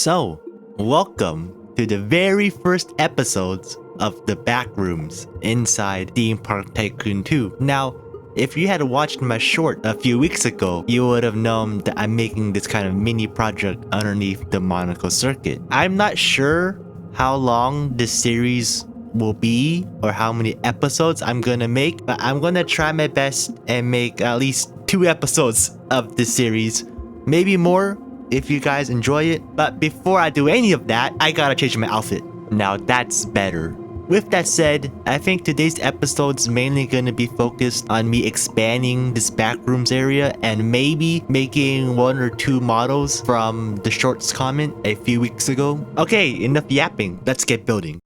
So, welcome to the very first episodes of the Backrooms inside Theme Park Tycoon 2. Now, if you had watched my short a few weeks ago, you would have known that I'm making this kind of mini project underneath the Monaco circuit. I'm not sure how long this series will be or how many episodes I'm gonna make, but I'm gonna try my best and make at least 2 episodes of this series, maybe more if you guys enjoy it. But before I do any of that, I gotta change my outfit. Now that's better. With that said, I think today's episode's mainly gonna be focused on me expanding this backrooms area and maybe making 1 or 2 models from the shorts comment a few weeks ago. Okay, enough yapping, let's get building.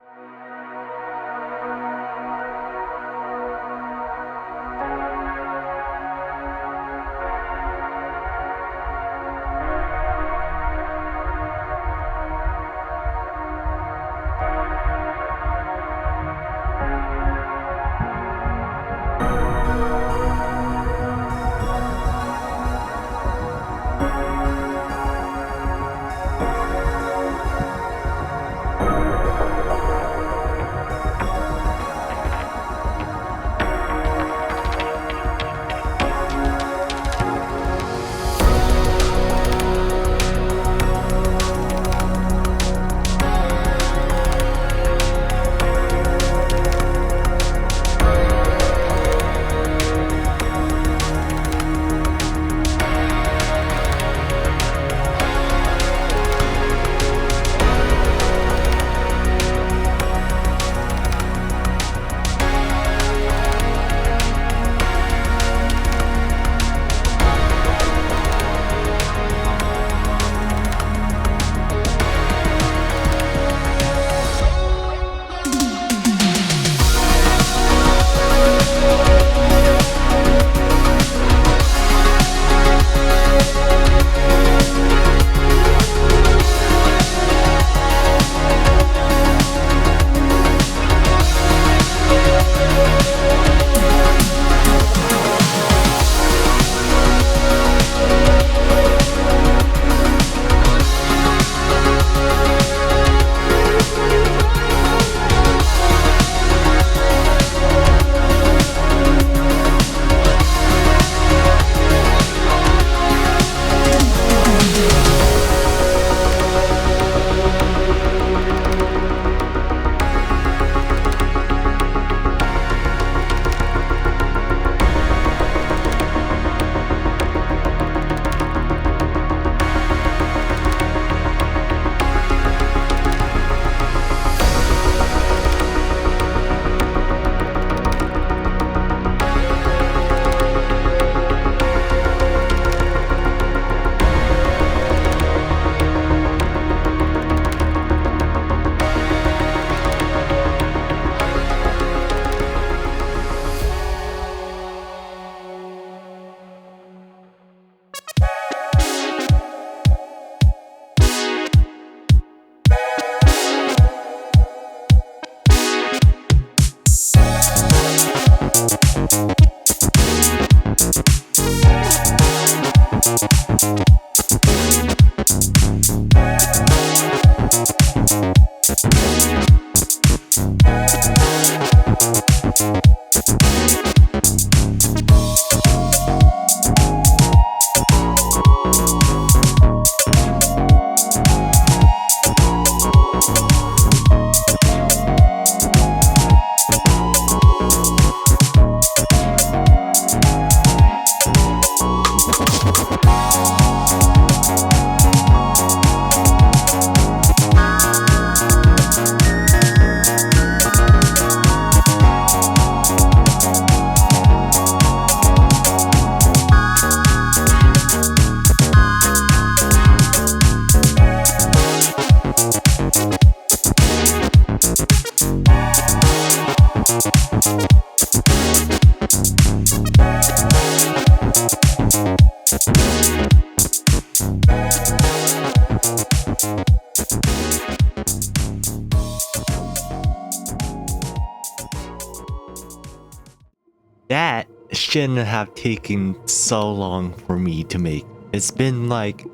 That shouldn't have taken so long for me to make. It's been like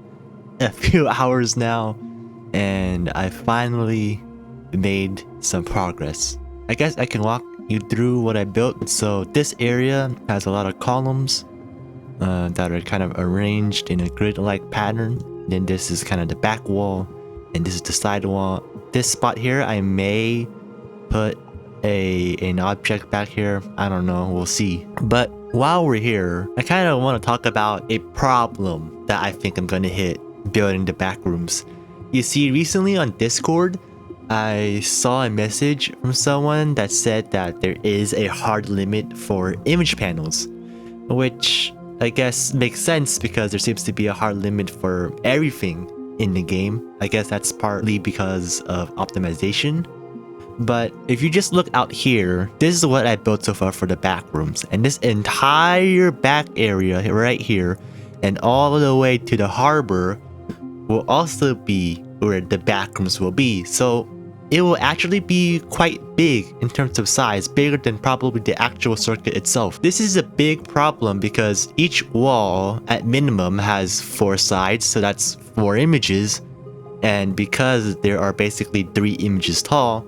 a few hours now, and I finally made some progress. I guess I can walk you through what I built. So this area has a lot of columns that are kind of arranged in a grid-like pattern. Then this is kind of the back wall, and this is the side wall. This spot here, I may put an object back here. I don't know, we'll see. But while we're here, I kind of want to talk about a problem that I think I'm going to hit building the back rooms. You see, recently on Discord, I saw a message from someone that said that there is a hard limit for image panels, which I guess makes sense because there seems to be a hard limit for everything in the game. I guess that's partly because of optimization. But if you just look out here, this is what I built so far for the back rooms. And this entire back area right here and all the way to the harbor will also be where the back rooms will be. So it will actually be quite big in terms of size, bigger than probably the actual circuit itself. This is a big problem because each wall at minimum has 4 sides, so that's 4 images. And because there are basically 3 images tall,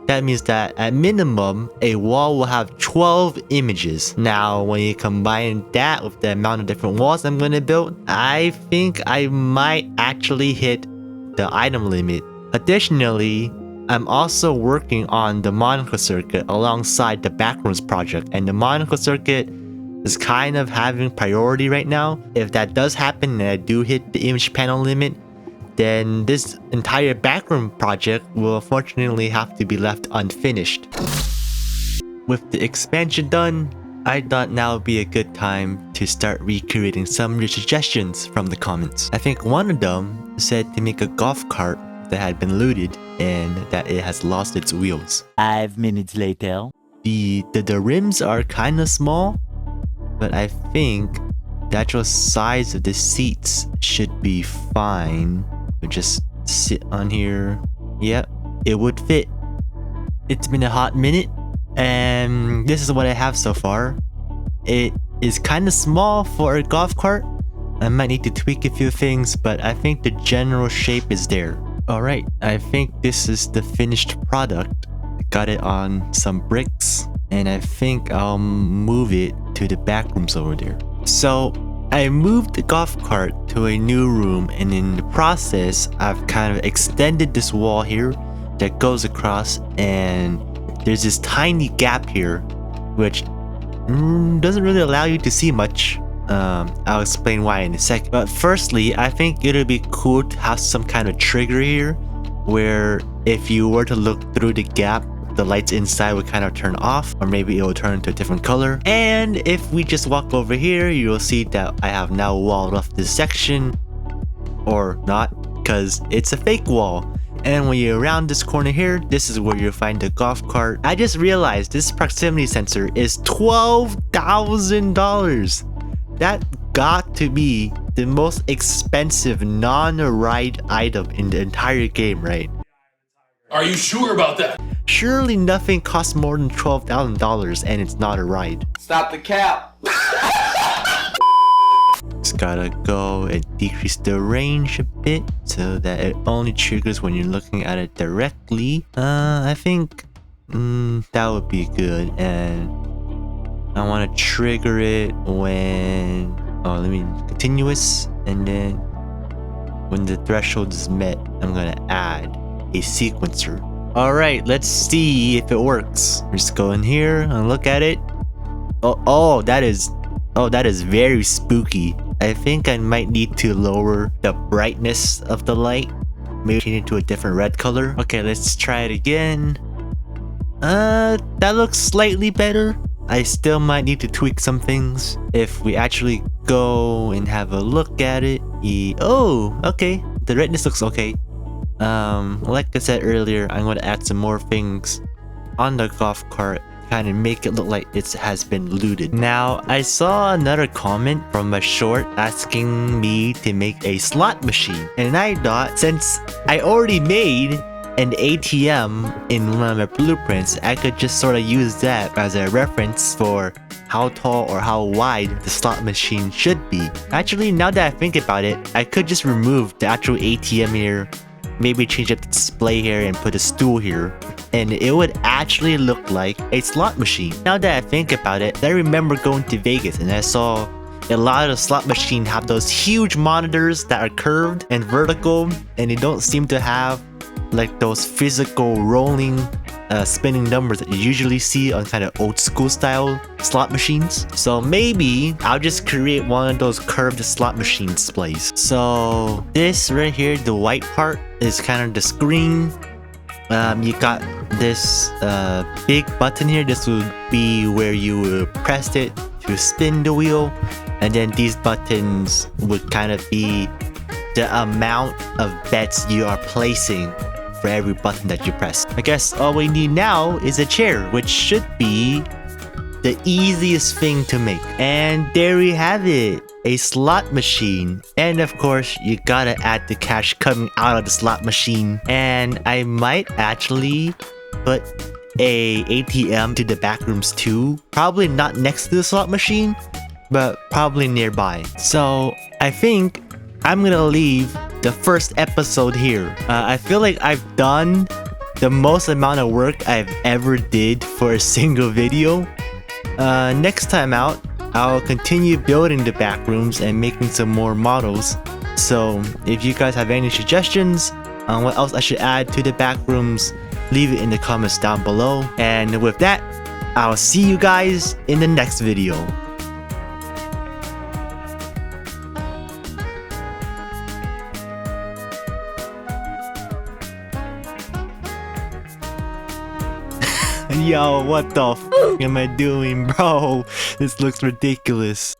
that means that at minimum, a wall will have 12 images. Now, when you combine that with the amount of different walls I'm going to build, I think I might actually hit the item limit. Additionally, I'm also working on the Monaco circuit alongside the Backrooms project, and the Monaco circuit is kind of having priority right now. If that does happen and I do hit the image panel limit, then this entire backroom project will unfortunately have to be left unfinished. With the expansion done, I thought now would be a good time to start recreating some of your suggestions from the comments. I think one of them said to make a golf cart that had been looted and that it has lost its wheels. 5 minutes later. The rims are kind of small, but I think the actual size of the seats should be fine. We just sit on here. Yep, it would fit. It's been a hot minute, and this is what I have so far. It is kind of small for a golf cart. I might need to tweak a few things, but I think the general shape is there. Alright, I think this is the finished product. I got it on some bricks, and I think I'll move it to the back rooms over there. So I moved the golf cart to a new room, and in the process, I've kind of extended this wall here that goes across, and there's this tiny gap here, which doesn't really allow you to see much. I'll explain why in a second. But firstly, I think it'll be cool to have some kind of trigger here, where if you were to look through the gap, the lights inside would kind of turn off, or maybe it will turn to a different color. And if we just walk over here, you'll see that I have now walled off this section, or not, because it's a fake wall. And when you're around this corner here, this is where you'll find the golf cart. I just realized this proximity sensor is $12,000. That got to be the most expensive non-ride item in the entire game, right? Are you sure about that? Surely nothing costs more than $12,000 and it's not a ride. Stop the cap. Just gotta go and decrease the range a bit so that it only triggers when you're looking at it directly. I think that would be good, and I want to trigger it when continuous, and then when the threshold is met, I'm gonna add a sequencer. Alright, let's see if it works. Just go in here and look at it. Oh, that is very spooky. I think I might need to lower the brightness of the light. Maybe change it to a different red color. Okay, let's try it again. That looks slightly better. I still might need to tweak some things. If we actually go and have a look at it. Oh, okay. The redness looks okay. Like I said earlier, I'm going to add some more things on the golf cart, kind of make it look like it has been looted. Now, I saw another comment from a short asking me to make a slot machine, and I thought since I already made an ATM in one of my blueprints, I could just sort of use that as a reference for how tall or how wide the slot machine should be. Actually, now that I think about it, I could just remove the actual ATM here maybe change up the display here and put a stool here, and it would actually look like a slot machine. Now that I think about it, I remember going to Vegas and I saw a lot of slot machines have those huge monitors that are curved and vertical, and they don't seem to have like those physical rolling spinning numbers that you usually see on kind of old school style slot machines. So maybe I'll just create one of those curved slot machine displays. So this right here, the white part, is kind of the screen. You got this big button here. This would be where you would press it to spin the wheel, and then these buttons would kind of be the amount of bets you are placing for every button that you press. I guess all we need now is a chair, which should be the easiest thing to make. And there we have it, a slot machine. And of course, you gotta add the cash coming out of the slot machine. And I might actually put a ATM to the Backrooms too. Probably not next to the slot machine, but probably nearby. So I think I'm gonna leave the first episode here. I feel like I've done the most amount of work I've ever did for a single video. Next time out, I'll continue building the Backrooms and making some more models. So if you guys have any suggestions on what else I should add to the Backrooms, leave it in the comments down below. And with that, I'll see you guys in the next video. Yo, what the f am I doing, bro? This looks ridiculous.